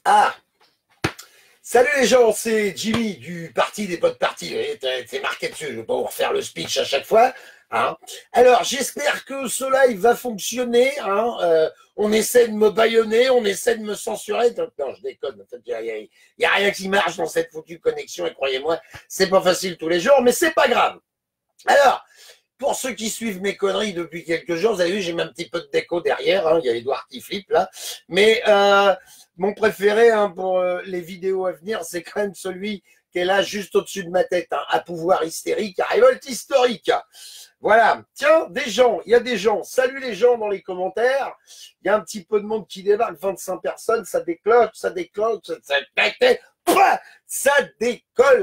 Ah, salut les gens, c'est Jimmy du parti des potes partis. C'est marqué dessus, je ne vais pas vous refaire le speech à chaque fois. Hein. Alors, j'espère que ce live va fonctionner. Hein. On essaie de me bâillonner, on essaie de me censurer. Donc, non, je déconne. En fait, il n'y a rien qui marche dans cette foutue connexion. Et croyez-moi, c'est pas facile tous les jours, mais c'est pas grave. Alors, pour ceux qui suivent mes conneries depuis quelques jours, vous avez vu, j'ai mis un petit peu de déco derrière. Hein, il y a Edouard qui flippe là. Mais mon préféré hein, pour les vidéos à venir, c'est quand même celui qui est là juste au-dessus de ma tête, hein, à pouvoir hystérique, à révolte historique. Voilà. Tiens, des gens, il y a des gens. Salut les gens dans les commentaires. Il y a un petit peu de monde qui débarque, 25 personnes, ça déclenche, ça décolle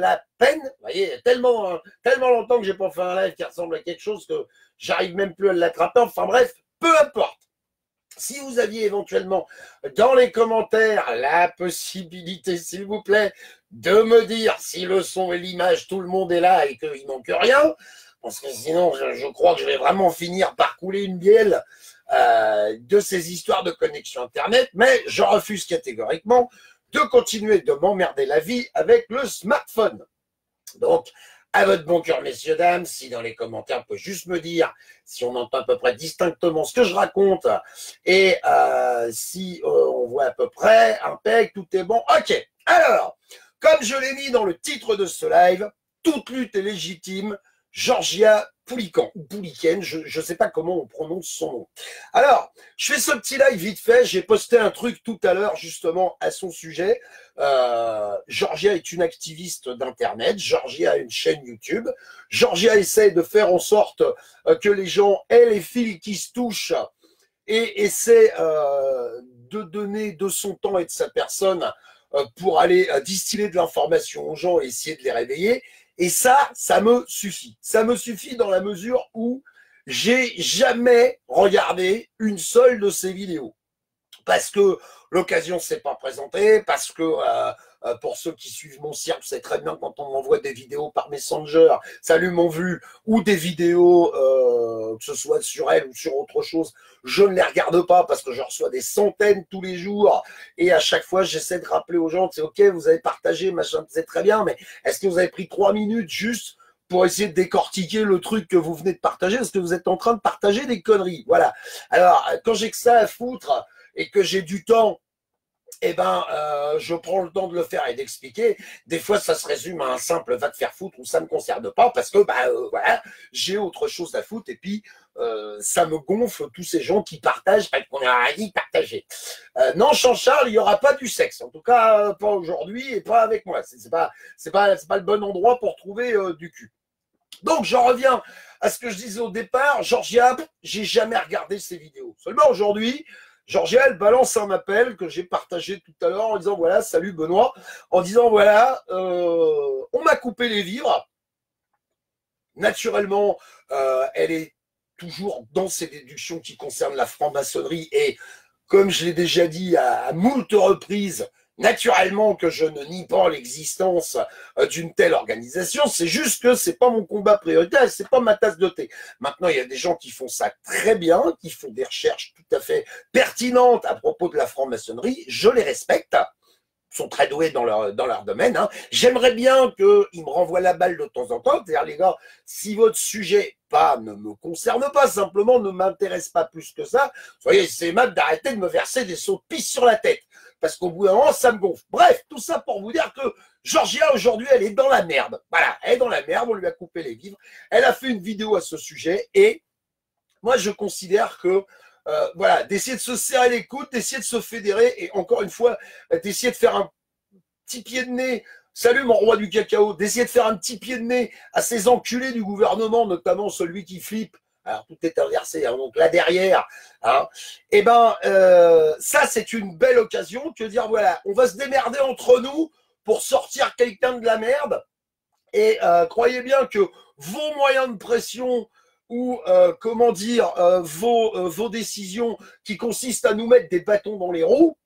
à peine. Vous voyez, tellement longtemps que j'ai pas fait un live qui ressemble à quelque chose que j'arrive même plus à l'attraper. Enfin bref, peu importe. Si vous aviez éventuellement dans les commentaires la possibilité, s'il vous plaît, de me dire si le son et l'image, tout le monde est là et qu'il manque rien, parce que sinon, je crois que je vais vraiment finir par couler une bielle de ces histoires de connexion Internet, mais je refuse catégoriquement de continuer de m'emmerder la vie avec le smartphone. Donc, à votre bon cœur, messieurs, dames, si dans les commentaires, on peut juste me dire si on entend à peu près distinctement ce que je raconte et si on voit à peu près, impec, tout est bon. Ok, alors, comme je l'ai mis dans le titre de ce live, toute lutte est légitime, Georgia Poulican, ou Pouliken, je ne sais pas comment on prononce son nom. Alors, je fais ce petit live vite fait, j'ai posté un truc tout à l'heure justement à son sujet. Georgia est une activiste d'Internet, Georgia a une chaîne YouTube, Georgia essaie de faire en sorte que les gens aient les fils qui se touchent et essaie de donner de son temps et de sa personne pour aller distiller de l'information aux gens et essayer de les réveiller. Et ça me suffit. Ça me suffit dans la mesure où j'ai jamais regardé une seule de ces vidéos. Parce que l'occasion ne s'est pas présentée, parce que pour ceux qui suivent mon cirque, c'est très bien quand on m'envoie des vidéos par Messenger, salut mon vu, ou des vidéos, que ce soit sur elle ou sur autre chose, je ne les regarde pas parce que je reçois des centaines tous les jours et à chaque fois j'essaie de rappeler aux gens, c'est ok, vous avez partagé, machin, c'est très bien, mais est-ce que vous avez pris 3 minutes juste pour essayer de décortiquer le truc que vous venez de partager, parce que vous êtes en train de partager des conneries. Voilà. Alors, quand j'ai que ça à foutre et que j'ai du temps, eh ben, je prends le temps de le faire et d'expliquer. Des fois, ça se résume à un simple va te faire foutre ou ça ne me concerne pas parce que, voilà, j'ai autre chose à foutre et puis ça me gonfle tous ces gens qui partagent parce qu'on a rien dit partager. Non, Jean-Charles, il n'y aura pas du sexe. En tout cas, pas aujourd'hui et pas avec moi. C'est pas le bon endroit pour trouver du cul. Donc, j'en reviens à ce que je disais au départ. Georgia, j'ai jamais regardé ses vidéos. Seulement aujourd'hui, Georgia, elle balance un appel que j'ai partagé tout à l'heure en disant voilà, salut Benoît, en disant voilà, on m'a coupé les vivres. Naturellement, elle est toujours dans ses déductions qui concernent la franc-maçonnerie et comme je l'ai déjà dit à moult reprises, naturellement que je ne nie pas l'existence d'une telle organisation, c'est juste que c'est pas mon combat prioritaire, c'est pas ma tasse de thé. Maintenant, il y a des gens qui font ça très bien, qui font des recherches tout à fait pertinentes à propos de la franc-maçonnerie, je les respecte, sont très doués dans leur domaine. Hein. J'aimerais bien qu'ils me renvoient la balle de temps en temps. C'est-à-dire, les gars, si votre sujet ne me concerne pas, simplement ne m'intéresse pas plus que ça, soyez aimables d'arrêter de me verser des sauts de pisse sur la tête. Parce qu'au bout d'un moment, ça me gonfle. Bref, tout ça pour vous dire que Georgia, aujourd'hui, elle est dans la merde. Voilà, elle est dans la merde, on lui a coupé les vivres. Elle a fait une vidéo à ce sujet et moi, je considère que voilà, d'essayer de se serrer les coudes, d'essayer de se fédérer et encore une fois, d'essayer de faire un petit pied de nez, salut mon roi du cacao, d'essayer de faire un petit pied de nez à ces enculés du gouvernement, notamment celui qui flippe. Alors tout est inversé, hein, donc là derrière, hein, et ben ça c'est une belle occasion que de dire voilà, on va se démerder entre nous pour sortir quelqu'un de la merde. Et croyez bien que vos moyens de pression ou comment dire vos décisions qui consistent à nous mettre des bâtons dans les roues,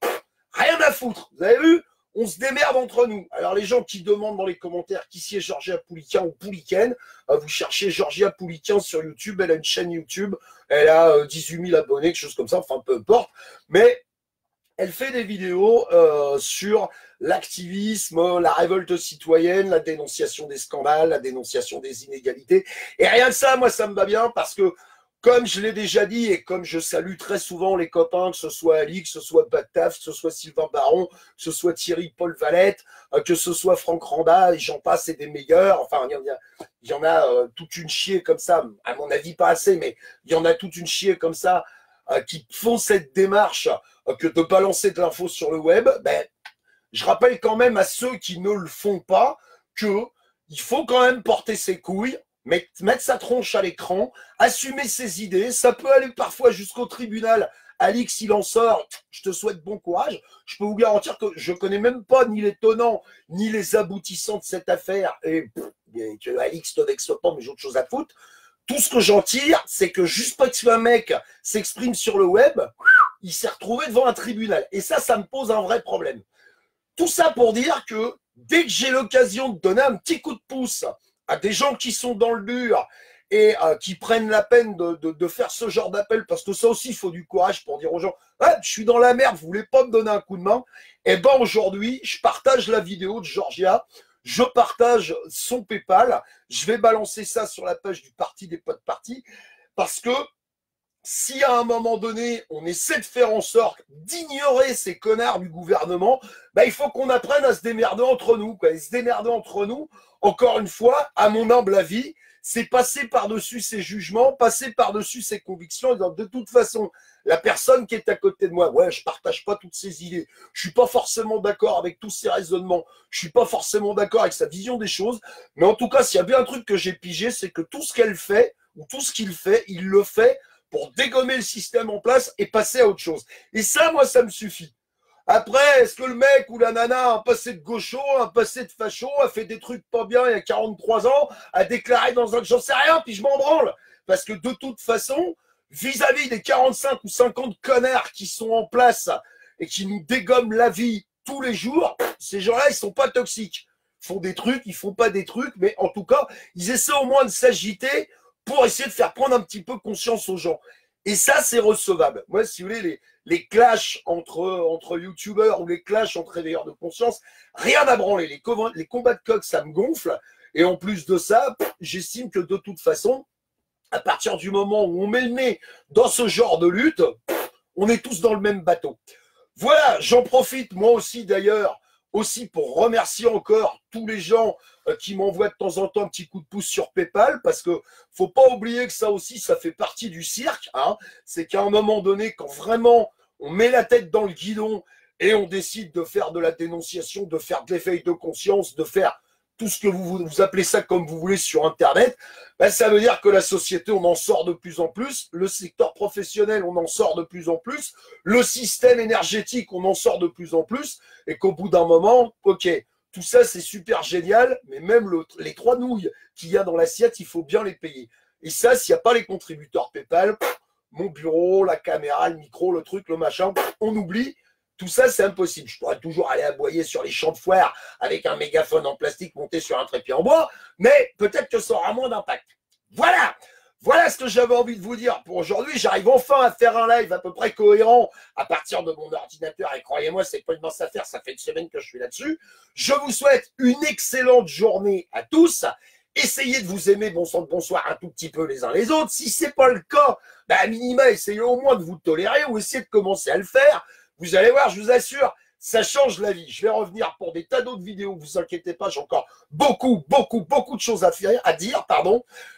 rien à foutre. Vous avez vu? On se démerde entre nous. Alors les gens qui demandent dans les commentaires qui c'est Georgia Poulican ou Pouliken, vous cherchez Georgia Poulican sur YouTube, elle a une chaîne YouTube, elle a 18 000 abonnés, quelque chose comme ça, enfin peu importe. Mais Elle fait des vidéos sur l'activisme, la révolte citoyenne, la dénonciation des scandales, la dénonciation des inégalités. Et rien que ça, moi, ça me va bien parce que, comme je l'ai déjà dit et comme je salue très souvent les copains, que ce soit Ali, que ce soit Bactaf, que ce soit Sylvain Baron, que ce soit Thierry Paul Valette, que ce soit Franck Randa, et j'en passe, et des meilleurs. Enfin, il y en a toute une chier comme ça, à mon avis pas assez, mais il y en a toute une chier comme ça qui font cette démarche que de balancer de l'info sur le web. Ben, je rappelle quand même à ceux qui ne le font pas que il faut quand même porter ses couilles, mettre sa tronche à l'écran, assumer ses idées. Ça peut aller parfois jusqu'au tribunal. Alix, il en sort. Je te souhaite bon courage. Je peux vous garantir que je connais même pas ni les tenants ni les aboutissants de cette affaire. Et que Alix te vexe pas, mais j'ai autre chose à foutre. Tout ce que j'en tire, c'est que juste parce qu'un mec s'exprime sur le web, il s'est retrouvé devant un tribunal. Et ça me pose un vrai problème. Tout ça pour dire que dès que j'ai l'occasion de donner un petit coup de pouce à des gens qui sont dans le dur et qui prennent la peine de faire ce genre d'appel, parce que ça aussi, il faut du courage pour dire aux gens ah, « je suis dans la merde, vous voulez pas me donner un coup de main ?» Eh ben aujourd'hui, je partage la vidéo de Georgia, je partage son PayPal, je vais balancer ça sur la page du Parti des potes partis, parce que si à un moment donné, on essaie de faire en sorte d'ignorer ces connards du gouvernement, bah, il faut qu'on apprenne à se démerder entre nous, quoi. Et se démerder entre nous, encore une fois, à mon humble avis, c'est passer par-dessus ses jugements, passer par-dessus ses convictions. Et donc, de toute façon, la personne qui est à côté de moi, ouais, je partage pas toutes ses idées, je suis pas forcément d'accord avec tous ses raisonnements, je suis pas forcément d'accord avec sa vision des choses, mais en tout cas, s'il y a bien un truc que j'ai pigé, c'est que tout ce qu'elle fait, ou tout ce qu'il fait, il le fait pour dégommer le système en place et passer à autre chose. Et ça, moi, ça me suffit. Après, est-ce que le mec ou la nana a un passé de gaucho, un passé de facho, a fait des trucs pas bien il y a 43 ans, a déclaré dans un... J'en sais rien, puis je m'en branle. Parce que de toute façon, vis-à-vis des 45 ou 50 connards qui sont en place et qui nous dégomment la vie tous les jours, ces gens-là, ils sont pas toxiques. Ils font des trucs, ils font pas des trucs, mais en tout cas, ils essaient au moins de s'agiter pour essayer de faire prendre un petit peu conscience aux gens. Et ça, c'est recevable. Moi, si vous voulez, les clashs entre youtubeurs ou les clashs entre éveilleurs de conscience, rien à branler. Les combats de coq, ça me gonfle. Et en plus de ça, j'estime que de toute façon, à partir du moment où on met le nez dans ce genre de lutte, on est tous dans le même bateau. Voilà, j'en profite moi aussi d'ailleurs, aussi pour remercier encore tous les gens qui m'envoient de temps en temps un petit coup de pouce sur PayPal, parce que faut pas oublier que ça aussi, ça fait partie du cirque. Hein. C'est qu'à un moment donné, quand vraiment on met la tête dans le guidon et on décide de faire de la dénonciation, de faire de l'éveil de conscience, de faire tout ce que vous appelez ça comme vous voulez sur Internet, ben ça veut dire que la société, on en sort de plus en plus, le secteur professionnel, on en sort de plus en plus, le système énergétique, on en sort de plus en plus, et qu'au bout d'un moment, ok, tout ça c'est super génial, mais même les 3 nouilles qu'il y a dans l'assiette, il faut bien les payer. Et ça, s'il n'y a pas les contributeurs PayPal, mon bureau, la caméra, le micro, le truc, le machin, on oublie. Tout ça, c'est impossible. Je pourrais toujours aller aboyer sur les champs de foire avec un mégaphone en plastique monté sur un trépied en bois, mais peut-être que ça aura moins d'impact. Voilà. Voilà ce que j'avais envie de vous dire pour aujourd'hui. J'arrive enfin à faire un live à peu près cohérent à partir de mon ordinateur. Et croyez-moi, c'est pas une mince affaire. Ça fait une semaine que je suis là-dessus. Je vous souhaite une excellente journée à tous. Essayez de vous aimer, bon sang de bonsoir, un tout petit peu les uns les autres. Si c'est pas le cas, bah, à minima, essayez au moins de vous tolérer ou essayez de commencer à le faire. Vous allez voir, je vous assure, ça change la vie. Je vais revenir pour des tas d'autres vidéos, vous inquiétez pas, j'ai encore beaucoup de choses à dire.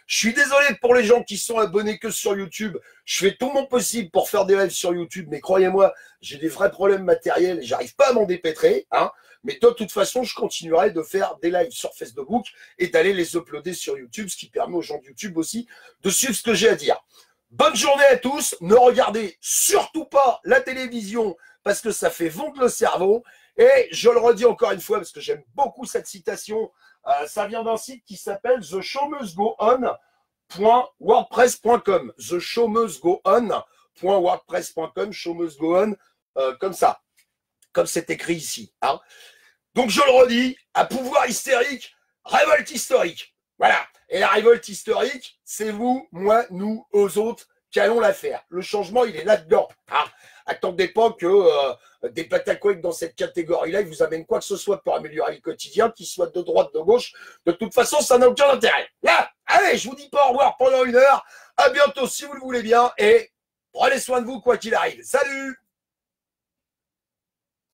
Je suis désolé pour les gens qui sont abonnés que sur YouTube. Je fais tout mon possible pour faire des lives sur YouTube, mais croyez-moi, j'ai des vrais problèmes matériels et j'arrive pas à m'en dépêtrer. Hein. Mais de toute façon, je continuerai de faire des lives sur Facebook et d'aller les uploader sur YouTube, ce qui permet aux gens de YouTube aussi de suivre ce que j'ai à dire. Bonne journée à tous. Ne regardez surtout pas la télévision parce que ça fait vendre le cerveau. Et je le redis encore une fois parce que j'aime beaucoup cette citation. Ça vient d'un site qui s'appelle theshowmustgoon.wordpress.com. theshowmustgoon.wordpress.com. Showmustgoon, comme ça. Comme c'est écrit ici. Hein. Donc je le redis, à pouvoir hystérique, révolte historique. Voilà. Et la révolte historique, c'est vous, moi, nous, aux autres, qu'allons la faire. Le changement, il est là-dedans. Hein. Attendez pas que des pataquouecs dans cette catégorie-là, ils vous amènent quoi que ce soit pour améliorer le quotidien, qu'ils soient de droite, de gauche. De toute façon, ça n'a aucun intérêt. Là, allez, je vous dis pas au revoir pendant 1 heure. À bientôt si vous le voulez bien et prenez soin de vous quoi qu'il arrive. Salut!